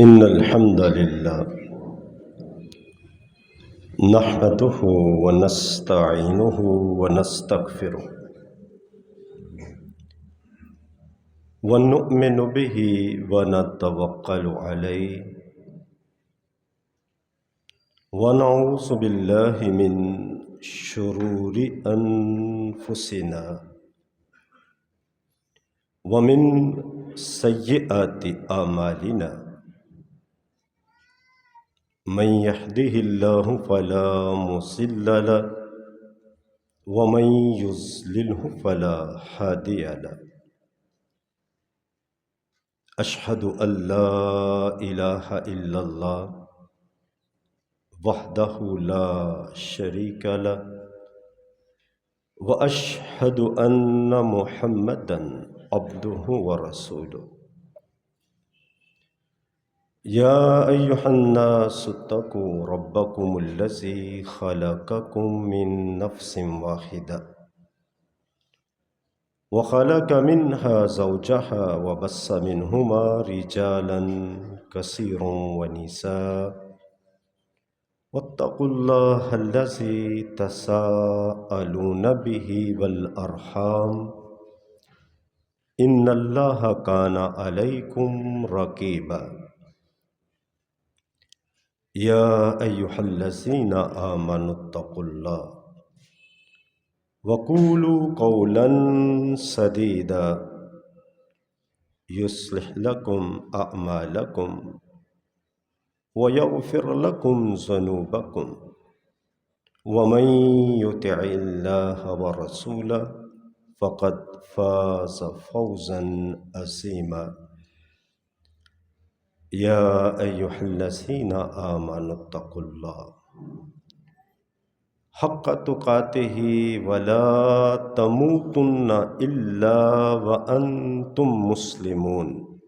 إن الحمد لله نحمده ونستعينه ونستغفره ونؤمن به ونتوكل عليه ونعوذ بالله من شرور أنفسنا ومن سيئات أعمالنا من يهده الله فلا مضل له ومن يضلله فلا هادي له أشهد أن لا إله إلا الله وحده لا شريك له وأشهد أن محمدا عبده ورسوله يا أيها الناس اتقوا ربكم الذي خلقكم من نفس واحدة وخلق منها زوجها وبث منهما رجالا كثيرا ونساء واتقوا الله الذي تساءلون به والأرحام إن الله كان عليكم رقيبا يا أيها الذين آمنوا اتقوا الله وقولوا قولا سديدا يصلح لكم أعمالكم ويغفر لكم ذنوبكم ومن يطع الله ورسوله فقد فاز فوزا عظيما يا أيها الذين آمنوا اتقوا الله حق تقاته ولا تموتن إلا وأنتم مسلمون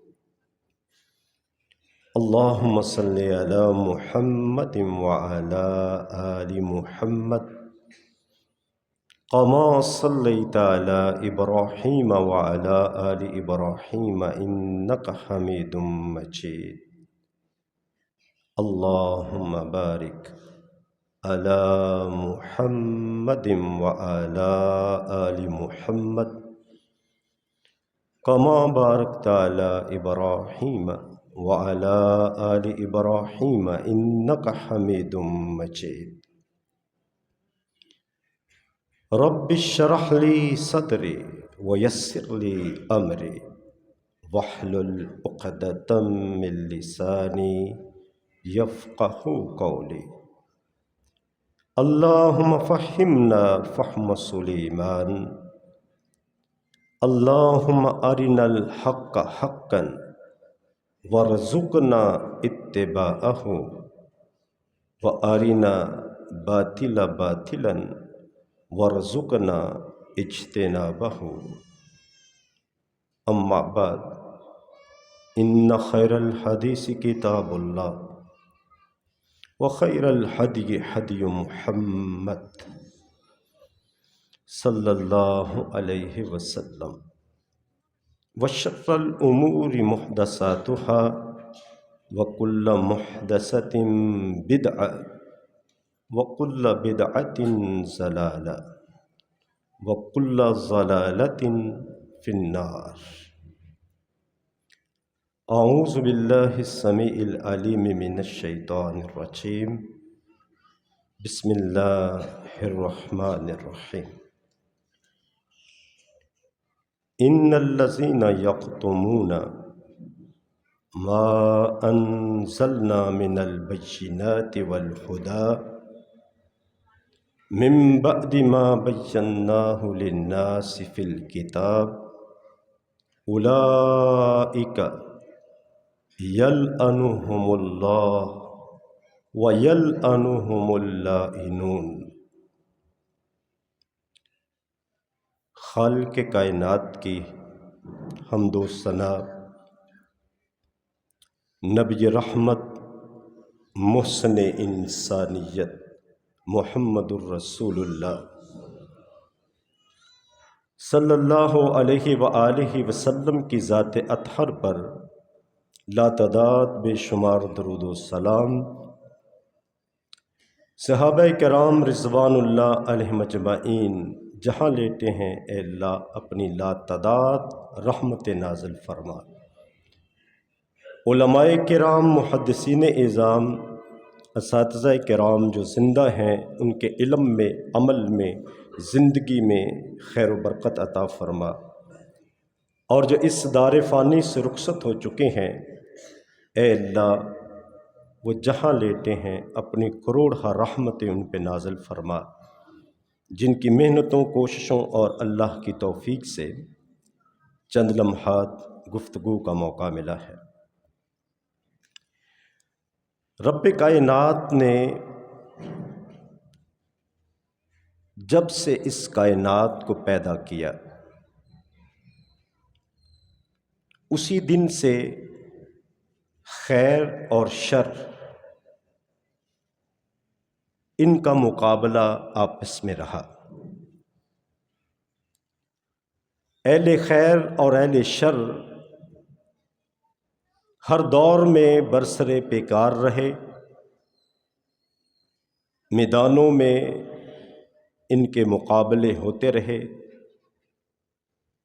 اللهم صل على محمد وعلى آل محمد كما صليت على إبراهيم وعلى آل إبراهيم إنك حميد مجيد اللهم بارك على محمد وعلى آل محمد كما باركت على إبراهيم وعلى آل إبراهيم إنك حميد مجيد رب اشرح لي صدري ويسر لي أمري واحلل عقدة من لساني يفقه قولي اللهم فهمنا فهم سليمان اللهم أرنا الحق حقا وارزقنا اتباعه وأرنا باطلا باطلا وارزقنا اجتنابه أما بعد إن خير الحديث كتاب الله وخير الهدي هدي محمد صلى الله عليه وسلم وشر الأمور محدثاتها وكل محدثة بدعة وكل بدعة ضلالة وكل ضلالة في النار أعوذ بالله السميع العليم من الشيطان الرجيم بسم الله الرحمن الرحيم إن الذين يكتمون ما أنزلنا من البينات والهدى من بعد ما بيناه للناس في الكتاب أولئك يلعنهم الله ويلعنهم اللائنون خالق کائنات کی حمد و ثنا نبی رحمت محسن انسانیت محمد الرسول اللہ صلی اللہ علیہ وآلہ وسلم کی ذات اطہر پر لاتعداد بے شمار درود و سلام صحابہ کرام رضوان اللہ علیہ مجمعین جہاں لیٹے ہیں اے اللہ اپنی لاتعداد رحمت نازل فرما۔ علماء کرام، محدثین اعظام، اساتذہ کرام جو زندہ ہیں ان کے علم میں، عمل میں، زندگی میں خیر و برکت عطا فرما، اور جو اس دار فانی سے رخصت ہو چکے ہیں اے اللہ وہ جہاں لیٹے ہیں اپنی کروڑہ رحمتیں ان پہ نازل فرما، جن کی محنتوں، کوششوں اور اللہ کی توفیق سے چند لمحات گفتگو کا موقع ملا ہے۔ رب کائنات نے جب سے اس کائنات کو پیدا کیا اسی دن سے خیر اور شر ان کا مقابلہ آپس میں رہا۔ اہل خیر اور اہل شر ہر دور میں برسر پیکار رہے، میدانوں میں ان کے مقابلے ہوتے رہے،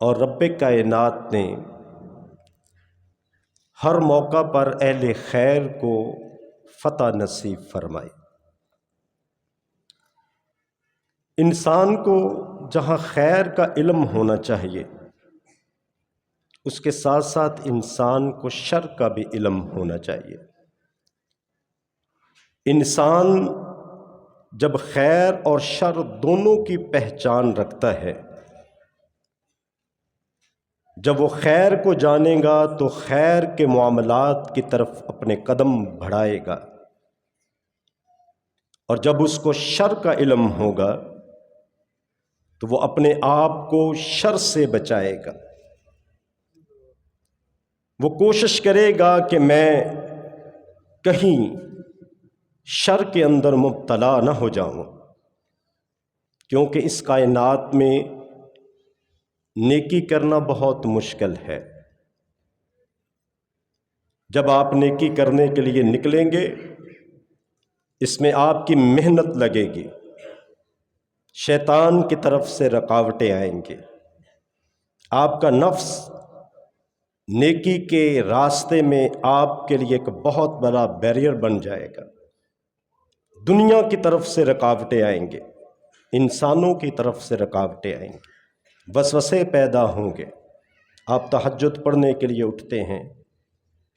اور رب کائنات نے ہر موقع پر اہل خیر کو فتح نصیب فرمائی۔ انسان کو جہاں خیر کا علم ہونا چاہیے اس کے ساتھ ساتھ انسان کو شر کا بھی علم ہونا چاہیے۔ انسان جب خیر اور شر دونوں کی پہچان رکھتا ہے، جب وہ خیر کو جانے گا تو خیر کے معاملات کی طرف اپنے قدم بڑھائے گا، اور جب اس کو شر کا علم ہوگا تو وہ اپنے آپ کو شر سے بچائے گا۔ وہ کوشش کرے گا کہ میں کہیں شر کے اندر مبتلا نہ ہو جاؤں، کیونکہ اس کائنات میں نیکی کرنا بہت مشکل ہے۔ جب آپ نیکی کرنے کے لیے نکلیں گے اس میں آپ کی محنت لگے گی، شیطان کی طرف سے رکاوٹیں آئیں گے، آپ کا نفس نیکی کے راستے میں آپ کے لیے ایک بہت بڑا بیریئر بن جائے گا۔ دنیا کی طرف سے رکاوٹیں آئیں گے، انسانوں کی طرف سے رکاوٹیں آئیں گے، وسوسے پیدا ہوں گے۔ آپ تہجد پڑھنے کے لیے اٹھتے ہیں،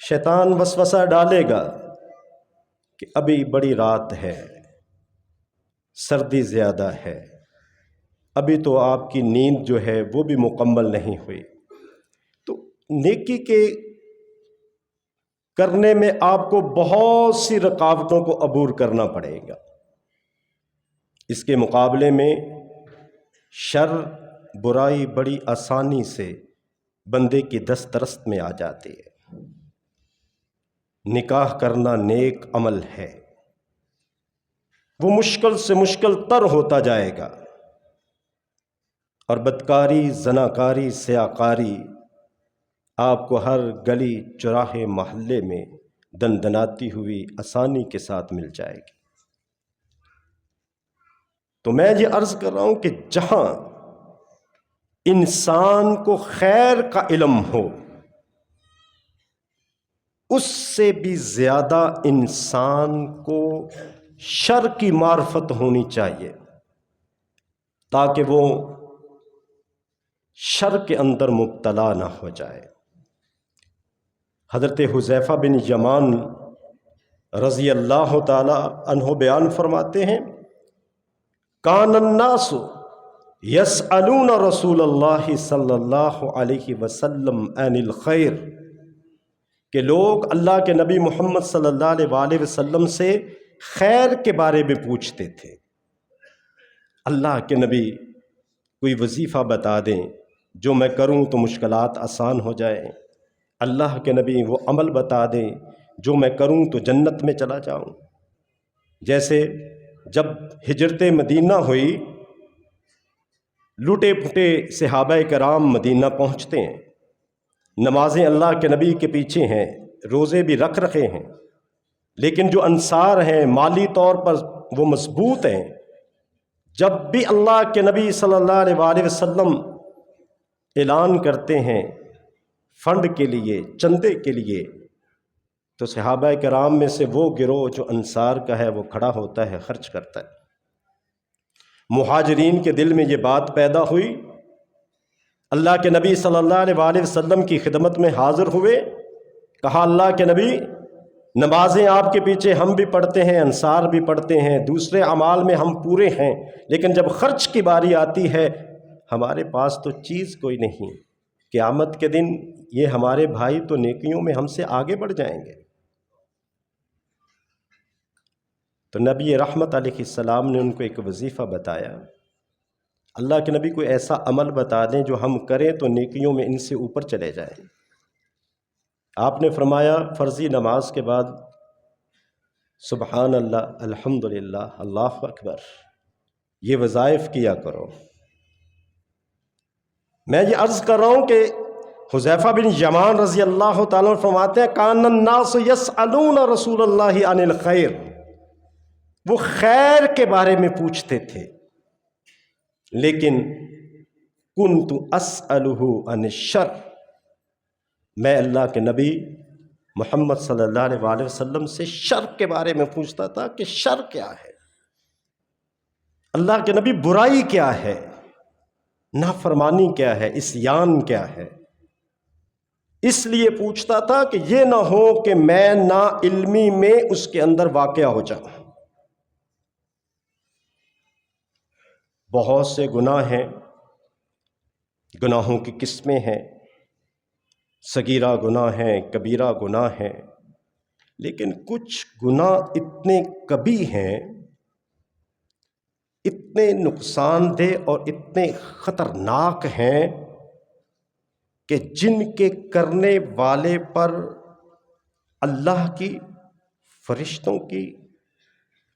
شیطان وسوسہ ڈالے گا کہ ابھی بڑی رات ہے، سردی زیادہ ہے، ابھی تو آپ کی نیند جو ہے وہ بھی مکمل نہیں ہوئی۔ تو نیکی کے کرنے میں آپ کو بہت سی رکاوٹوں کو عبور کرنا پڑے گا۔ اس کے مقابلے میں شر، برائی بڑی آسانی سے بندے کی دسترست میں آ جاتی ہے۔ نکاح کرنا نیک عمل ہے، وہ مشکل سے مشکل تر ہوتا جائے گا، اور بدکاری، زناکاری، سیاکاری آپ کو ہر گلی چوراہے محلے میں دندناتی ہوئی آسانی کے ساتھ مل جائے گی۔ تو میں یہ عرض کر رہا ہوں کہ جہاں انسان کو خیر کا علم ہو اس سے بھی زیادہ انسان کو شر کی معرفت ہونی چاہیے، تاکہ وہ شر کے اندر مبتلا نہ ہو جائے۔ حضرت حذیفہ بن یمان رضی اللہ تعالی عنہ بیان فرماتے ہیں، کان الناس یسألون رسول اللہ صلی اللہ علیہ وسلم عن الخیر، کہ لوگ اللہ کے نبی محمد صلی اللہ علیہ وآلہ وسلم سے خیر کے بارے میں پوچھتے تھے۔ اللہ کے نبی کوئی وظیفہ بتا دیں جو میں کروں تو مشکلات آسان ہو جائیں، اللہ کے نبی وہ عمل بتا دیں جو میں کروں تو جنت میں چلا جاؤں۔ جیسے جب ہجرت مدینہ ہوئی، لوٹے پھٹے صحابہ کرام مدینہ پہنچتے ہیں، نمازیں اللہ کے نبی کے پیچھے ہیں، روزے بھی رکھ رہے ہیں، لیکن جو انصار ہیں مالی طور پر وہ مضبوط ہیں، جب بھی اللہ کے نبی صلی اللہ علیہ وآلہ وسلم اعلان کرتے ہیں فنڈ کے لیے، چندے کے لیے، تو صحابہ کرام میں سے وہ گروہ جو انصار کا ہے وہ کھڑا ہوتا ہے، خرچ کرتا ہے۔ مہاجرین کے دل میں یہ بات پیدا ہوئی، اللہ کے نبی صلی اللہ علیہ وآلہ وسلم کی خدمت میں حاضر ہوئے، کہا اللہ کے نبی نمازیں آپ کے پیچھے ہم بھی پڑھتے ہیں، انصار بھی پڑھتے ہیں، دوسرے اعمال میں ہم پورے ہیں، لیکن جب خرچ کی باری آتی ہے ہمارے پاس تو چیز کوئی نہیں، قیامت کے دن یہ ہمارے بھائی تو نیکیوں میں ہم سے آگے بڑھ جائیں گے۔ تو نبی رحمت علیہ السلام نے ان کو ایک وظیفہ بتایا، اللہ کے نبی کوئی ایسا عمل بتا دیں جو ہم کریں تو نیکیوں میں ان سے اوپر چلے جائیں۔ آپ نے فرمایا فرضی نماز کے بعد سبحان اللہ، الحمدللہ، اللہ اکبر، یہ وظائف کیا کرو۔ میں یہ عرض کر رہا ہوں کہ حذیفہ بن یمان رضی اللہ تعالیٰ عنہ فرماتے ہیں کان الناس یسألون رسول اللہ عن الخیر، وہ خیر کے بارے میں پوچھتے تھے، لیکن کنت اسألہ عن الشر، میں اللہ کے نبی محمد صلی اللہ علیہ وآلہ وسلم سے شر کے بارے میں پوچھتا تھا کہ شر کیا ہے، اللہ کے نبی برائی کیا ہے، نافرمانی کیا ہے، عصیان کیا ہے۔ اس لیے پوچھتا تھا کہ یہ نہ ہو کہ میں نا علمی میں اس کے اندر واقع ہو جاؤں۔ بہت سے گناہ ہیں، گناہوں کی قسمیں ہیں، صغیرہ گناہ ہیں، کبیرہ گناہ ہیں، لیکن کچھ گناہ اتنے کبھی ہیں، اتنے نقصان دہ اور اتنے خطرناک ہیں کہ جن کے کرنے والے پر اللہ کی، فرشتوں کی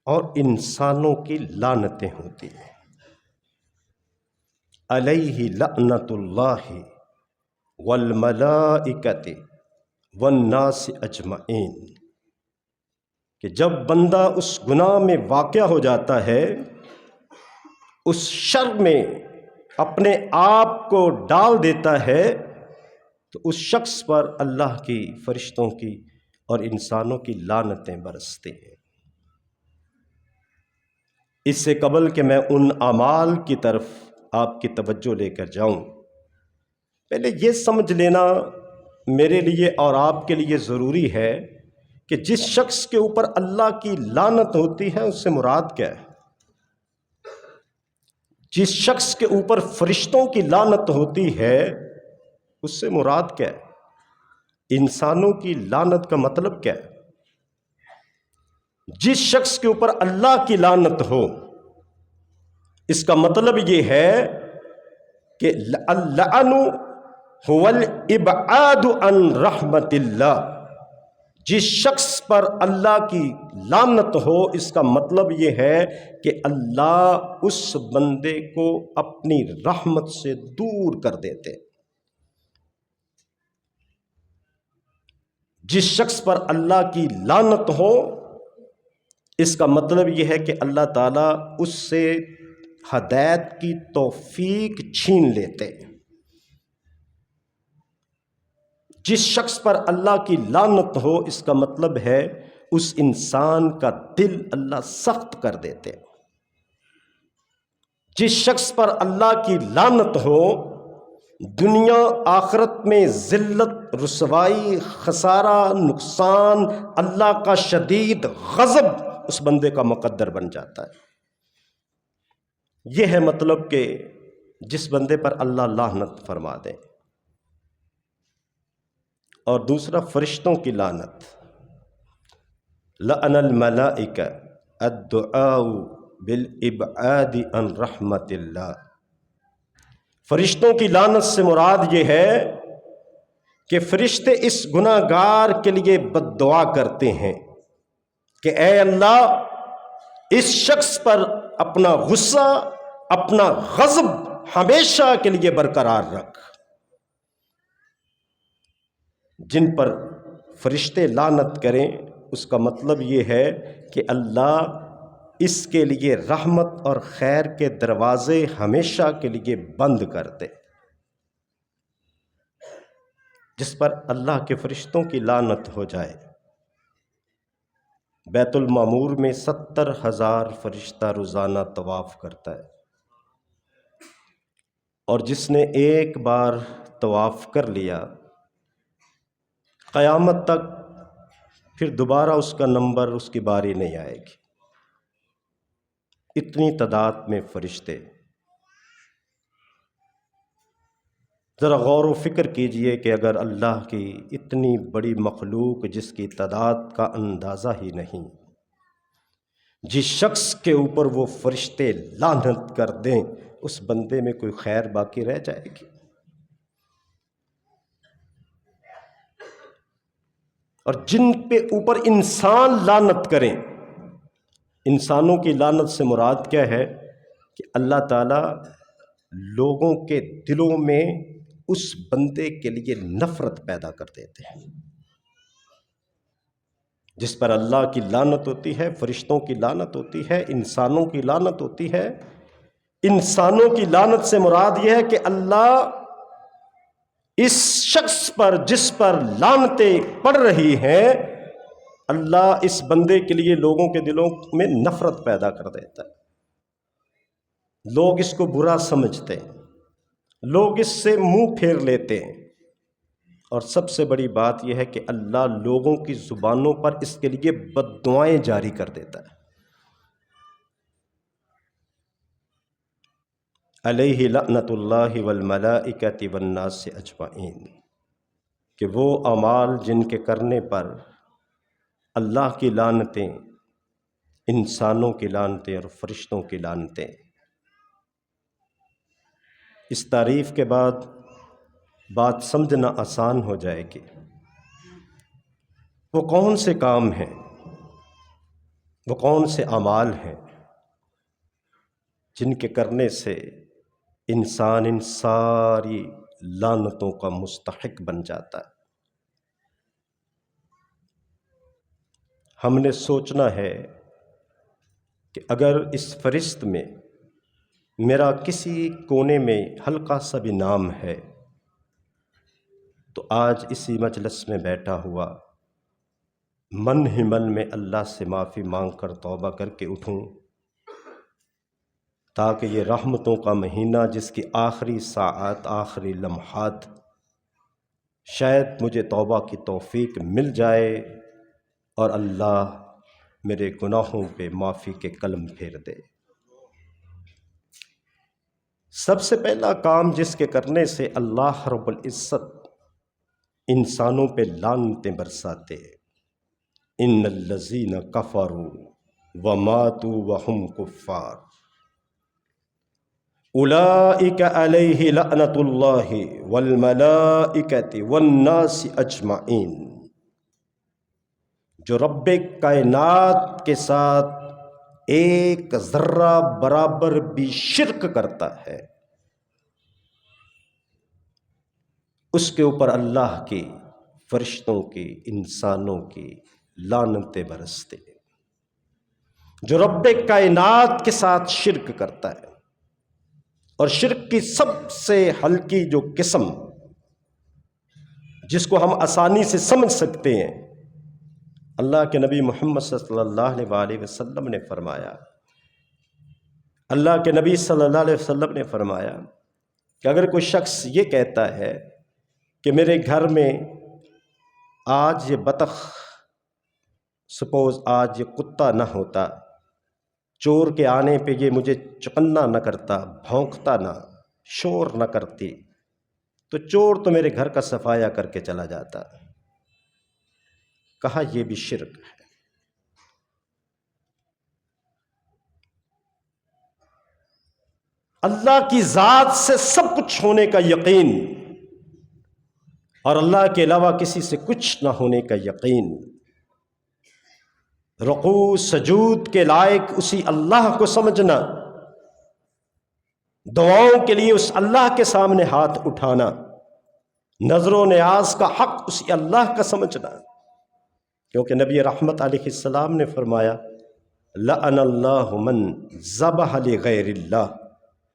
اور انسانوں کی لعنتیں ہوتی ہیں۔ علیہ لعنت اللہ والملائکۃ والناس اجمعین، کہ جب بندہ اس گناہ میں واقع ہو جاتا ہے، اس شر میں اپنے آپ کو ڈال دیتا ہے، تو اس شخص پر اللہ کی، فرشتوں کی اور انسانوں کی لعنتیں برستے ہیں۔ اس سے قبل کہ میں ان اعمال کی طرف آپ کی توجہ لے کر جاؤں، پہلے یہ سمجھ لینا میرے لیے اور آپ کے لیے ضروری ہے کہ جس شخص کے اوپر اللہ کی لعنت ہوتی ہے اس سے مراد کیا ہے؟ جس شخص کے اوپر فرشتوں کی لعنت ہوتی ہے اس سے مراد کیا ہے؟ انسانوں کی لعنت کا مطلب کیا ہے؟ جس شخص کے اوپر اللہ کی لعنت ہو اس کا مطلب یہ ہے کہ اللعن هو الابعاد عن رحمت اللہ، جس شخص پر اللہ کی لعنت ہو اس کا مطلب یہ ہے کہ اللہ اس بندے کو اپنی رحمت سے دور کر دیتے۔ جس شخص پر اللہ کی لعنت ہو اس کا مطلب یہ ہے کہ اللہ تعالیٰ اس سے ہدایت کی توفیق چھین لیتے۔ جس شخص پر اللہ کی لعنت ہو اس کا مطلب ہے اس انسان کا دل اللہ سخت کر دیتے۔ جس شخص پر اللہ کی لعنت ہو دنیا آخرت میں ذلت، رسوائی، خسارہ، نقصان، اللہ کا شدید غضب اس بندے کا مقدر بن جاتا ہے۔ یہ ہے مطلب کہ جس بندے پر اللہ لعنت فرما دے۔ اور دوسرا فرشتوں کی لعنت، لعن الملائکہ الدعاء بالابعاد عن رحمت اللہ، فرشتوں کی لعنت سے مراد یہ ہے کہ فرشتے اس گناہ گار کے لیے بد دعا کرتے ہیں کہ اے اللہ اس شخص پر اپنا غصہ، اپنا غضب ہمیشہ کے لیے برقرار رکھ۔ جن پر فرشتے لعنت کریں اس کا مطلب یہ ہے کہ اللہ اس کے لیے رحمت اور خیر کے دروازے ہمیشہ کے لیے بند کر دے۔ جس پر اللہ کے فرشتوں کی لعنت ہو جائے۔ بیت المعمور میں 70,000 فرشتہ روزانہ طواف کرتا ہے، اور جس نے ایک بار طواف کر لیا قیامت تک پھر دوبارہ اس کا نمبر، اس کی باری نہیں آئے گی۔ اتنی تعداد میں فرشتے۔ ذرا غور و فکر کیجئے کہ اگر اللہ کی اتنی بڑی مخلوق جس کی تعداد کا اندازہ ہی نہیں، جس شخص کے اوپر وہ فرشتے لعنت کر دیں، اس بندے میں کوئی خیر باقی رہ جائے گی؟ اور جن پہ اوپر انسان لعنت کریں، انسانوں کی لعنت سے مراد کیا ہے کہ اللہ تعالیٰ لوگوں کے دلوں میں اس بندے کے لیے نفرت پیدا کر دیتے ہیں۔ جس پر اللہ کی لعنت ہوتی ہے، فرشتوں کی لعنت ہوتی ہے، انسانوں کی لعنت ہوتی ہے۔ انسانوں کی لعنت سے مراد یہ ہے کہ اللہ اس شخص پر جس پر لعنتیں پڑ رہی ہیں، اللہ اس بندے کے لیے لوگوں کے دلوں میں نفرت پیدا کر دیتا ہے۔ لوگ اس کو برا سمجھتے ہیں، لوگ اس سے منہ پھیر لیتے ہیں، اور سب سے بڑی بات یہ ہے کہ اللہ لوگوں کی زبانوں پر اس کے لیے بد دعائیں جاری کر دیتا ہے۔ علیہ لعنت اللہ والملائکۃ والناس اجمعین، کہ وہ اعمال جن کے کرنے پر اللہ کی لعنتیں، انسانوں کی لعنتیں اور فرشتوں کی لعنتیں۔ اس تعریف کے بعد بات سمجھنا آسان ہو جائے گی۔ وہ کون سے کام ہیں، وہ کون سے اعمال ہیں جن کے کرنے سے انسان ان ساری لعنتوں کا مستحق بن جاتا ہے؟ ہم نے سوچنا ہے کہ اگر اس فہرست میں میرا کسی کونے میں ہلکا سا بھی نام ہے تو آج اسی مجلس میں بیٹھا ہوا من ہی من میں اللہ سے معافی مانگ کر توبہ کر کے اٹھوں، تاکہ یہ رحمتوں کا مہینہ جس کی آخری ساعات، آخری لمحات، شاید مجھے توبہ کی توفیق مل جائے اور اللہ میرے گناہوں پہ معافی کے قلم پھیر دے۔ سب سے پہلا کام جس کے کرنے سے اللہ رب العزت انسانوں پہ لعنتیں برساتے، ان الذین کفروا وماتوا وهم کفار اولئک علیہ لعنت اللہ والملائکۃ والناس اجمعین۔ جو رب کائنات کے ساتھ ایک ذرہ برابر بھی شرک کرتا ہے، اس کے اوپر اللہ کی، فرشتوں کی، انسانوں کی لعنتیں برستے۔ جو رب کائنات کے ساتھ شرک کرتا ہے، اور شرک کی سب سے ہلکی جو قسم جس کو ہم آسانی سے سمجھ سکتے ہیں، اللہ کے نبی محمد صلی اللہ علیہ وسلم نے فرمایا، اللہ کے نبی صلی اللہ علیہ وسلم نے فرمایا کہ اگر کوئی شخص یہ کہتا ہے کہ میرے گھر میں آج یہ بطخ، سپوز آج یہ کتا نہ ہوتا، چور کے آنے پہ یہ مجھے چکنا نہ کرتا، بھونکتا نہ، شور نہ کرتی، تو چور تو میرے گھر کا صفایا کر کے چلا جاتا۔ کہا یہ بھی شرک ہے۔ اللہ کی ذات سے سب کچھ ہونے کا یقین اور اللہ کے علاوہ کسی سے کچھ نہ ہونے کا یقین، رکوع سجود کے لائق اسی اللہ کو سمجھنا، دعاؤں کے لیے اس اللہ کے سامنے ہاتھ اٹھانا، نظر و نیاز کا حق اسی اللہ کا سمجھنا، کیونکہ نبی رحمت علیہ السلام نے فرمایا لعن اللہ من ذبح لغیر اللہ،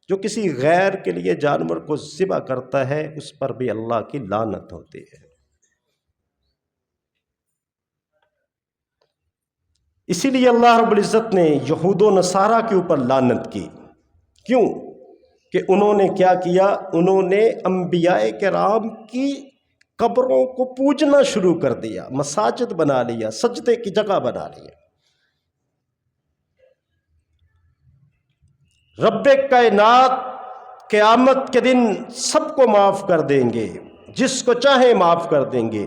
جو کسی غیر کے لیے جانور کو ذبح کرتا ہے اس پر بھی اللہ کی لعنت ہوتی ہے۔ اسی لیے اللہ رب العزت نے یہود و نصارہ کے اوپر لعنت کی۔ کیوں؟ کہ انہوں نے کیا کیا؟ انہوں نے انبیاء کرام کی قبروں کو پوجنا شروع کر دیا، مساجد بنا لیا، سجدے کی جگہ بنا لیا۔ رب کائنات قیامت کے دن سب کو معاف کر دیں گے، جس کو چاہے معاف کر دیں گے،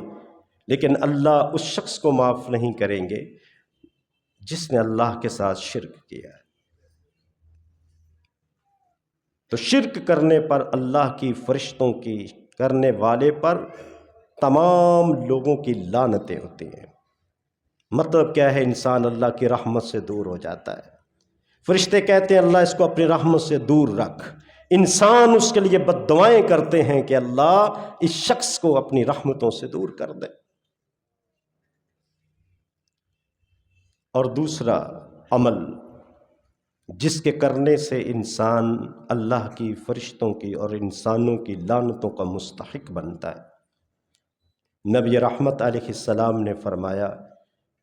لیکن اللہ اس شخص کو معاف نہیں کریں گے جس نے اللہ کے ساتھ شرک کیا ہے۔ تو شرک کرنے پر اللہ کی، فرشتوں کی، کرنے والے پر تمام لوگوں کی لعنتیں ہوتی ہیں۔ مطلب کیا ہے؟ انسان اللہ کی رحمت سے دور ہو جاتا ہے۔ فرشتے کہتے ہیں اللہ اس کو اپنی رحمت سے دور رکھ، انسان اس کے لیے بد دعائیں کرتے ہیں کہ اللہ اس شخص کو اپنی رحمتوں سے دور کر دے۔ اور دوسرا عمل جس کے کرنے سے انسان اللہ کی، فرشتوں کی اور انسانوں کی لعنتوں کا مستحق بنتا ہے، نبی رحمت علیہ السلام نے فرمایا،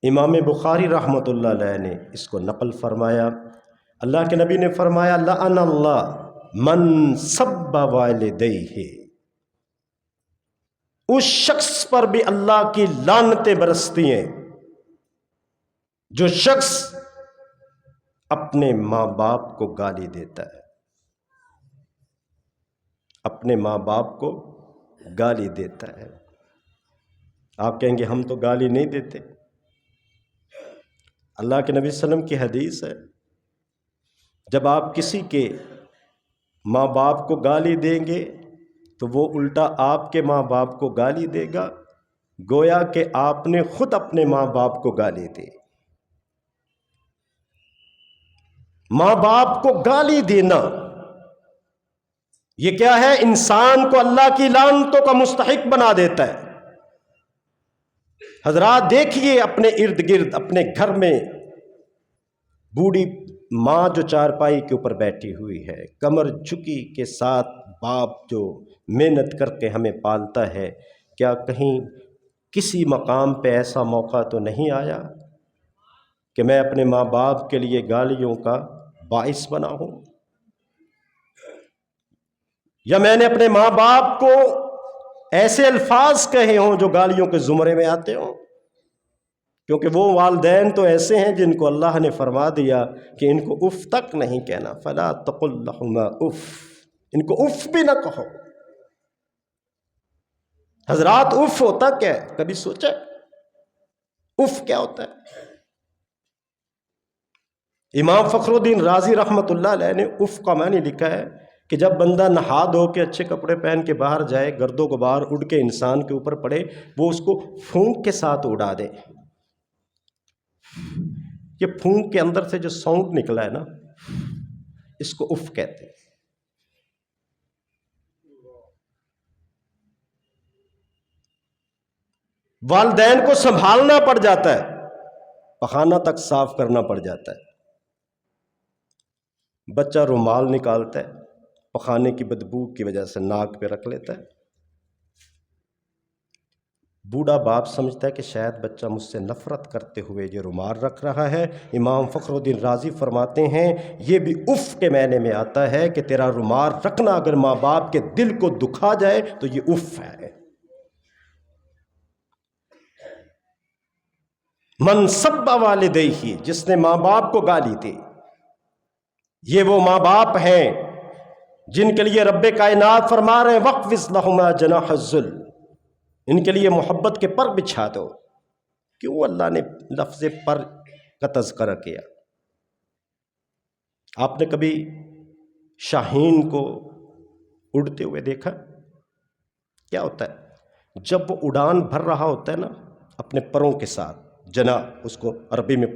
امام بخاری رحمۃ اللہ علیہ نے اس کو نقل فرمایا، اللہ کے نبی نے فرمایا لعن اللہ من سب والدیہ، اس شخص پر بھی اللہ کی لعنتیں برستی ہیں جو شخص اپنے ماں باپ کو گالی دیتا ہے، اپنے ماں باپ کو گالی دیتا ہے۔ آپ کہیں گے ہم تو گالی نہیں دیتے۔ اللہ کے نبی صلی اللہ علیہ وسلم کی حدیث ہے، جب آپ کسی کے ماں باپ کو گالی دیں گے تو وہ الٹا آپ کے ماں باپ کو گالی دے گا، گویا کہ آپ نے خود اپنے ماں باپ کو گالی دی۔ ماں باپ کو گالی دینا یہ کیا ہے؟ انسان کو اللہ کی لعنتوں کا مستحق بنا دیتا ہے۔ حضرات دیکھیے اپنے ارد گرد، اپنے گھر میں بوڑھی ماں جو چارپائی کے اوپر بیٹھی ہوئی ہے، کمر جھکی کے ساتھ باپ جو محنت کر کے ہمیں پالتا ہے، کیا کہیں کسی مقام پہ ایسا موقع تو نہیں آیا کہ میں اپنے ماں باپ کے لیے گالیوں کا باعث بنا ہوں، یا میں نے اپنے ماں باپ کو ایسے الفاظ کہے ہوں جو گالیوں کے زمرے میں آتے ہوں؟ کیونکہ وہ والدین تو ایسے ہیں جن کو اللہ نے فرما دیا کہ ان کو اف تک نہیں کہنا، فلا تقل لہما اف، ان کو اف بھی نہ کہو۔ حضرات اف ہوتا کیا ہے؟ کبھی سوچا اف کیا ہوتا ہے؟ امام فخر الدین رازی رحمۃ اللہ علیہ نے اف کا معنی لکھا ہے کہ جب بندہ نہا دھو کے اچھے کپڑے پہن کے باہر جائے، گرد و غبار اڑ کے انسان کے اوپر پڑے، وہ اس کو پھونک کے ساتھ اڑا دے۔ یہ پھونک کے اندر سے جو ساؤنڈ نکلا ہے نا، اس کو اف کہتے ہیں۔ والدین کو سنبھالنا پڑ جاتا ہے، پخانہ تک صاف کرنا پڑ جاتا ہے۔ بچہ رومال نکالتا ہے، پخانے کی بدبو کی وجہ سے ناک پہ رکھ لیتا ہے۔ بوڑھا باپ سمجھتا ہے کہ شاید بچہ مجھ سے نفرت کرتے ہوئے یہ رومال رکھ رہا ہے۔ امام فخر الدین رازی فرماتے ہیں یہ بھی اف کے معنی میں آتا ہے کہ تیرا رومال رکھنا اگر ماں باپ کے دل کو دکھا جائے تو یہ اف ہے۔ من سب والدیہ، جس نے ماں باپ کو گالی دی، یہ وہ ماں باپ ہیں جن کے لیے رب کائنات فرما رہے ہیں وَاخْفِضْ لَهُمَا جَنَاحَ الذُّلِّ، ان کے لیے محبت کے پر بچھا دو۔ کیوں اللہ نے لفظ پر کا تذکرہ کیا؟ آپ نے کبھی شاہین کو اڑتے ہوئے دیکھا؟ کیا ہوتا ہے جب وہ اڑان بھر رہا ہوتا ہے نا اپنے پروں کے ساتھ، جناح اس کو عربی میں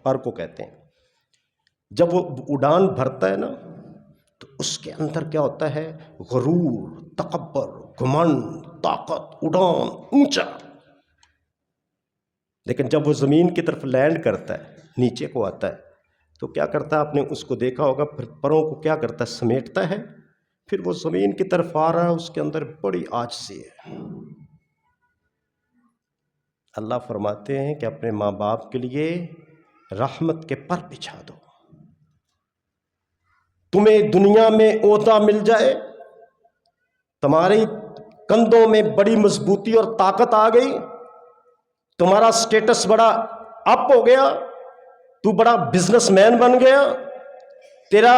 پر کو کہتے ہیں، جب وہ اڑان بھرتا ہے نا تو اس کے اندر کیا ہوتا ہے؟ غرور، تکبر، گھمنڈ، طاقت، اڑان، اونچا۔ لیکن جب وہ زمین کی طرف لینڈ کرتا ہے، نیچے کو آتا ہے، تو کیا کرتا ہے؟ آپ نے اس کو دیکھا ہوگا، پھر پروں کو کیا کرتا ہے؟ سمیٹتا ہے، پھر وہ زمین کی طرف آ رہا ہے، اس کے اندر بڑی عاجزی ہے۔ اللہ فرماتے ہیں کہ اپنے ماں باپ کے لیے رحمت کے پر بچھا دو۔ تمہیں دنیا میں عہدہ مل جائے، تمہاری کندھوں میں بڑی مضبوطی اور طاقت آ گئی، تمہارا سٹیٹس بڑا اپ ہو گیا، تو بڑا بزنس مین بن گیا، تیرا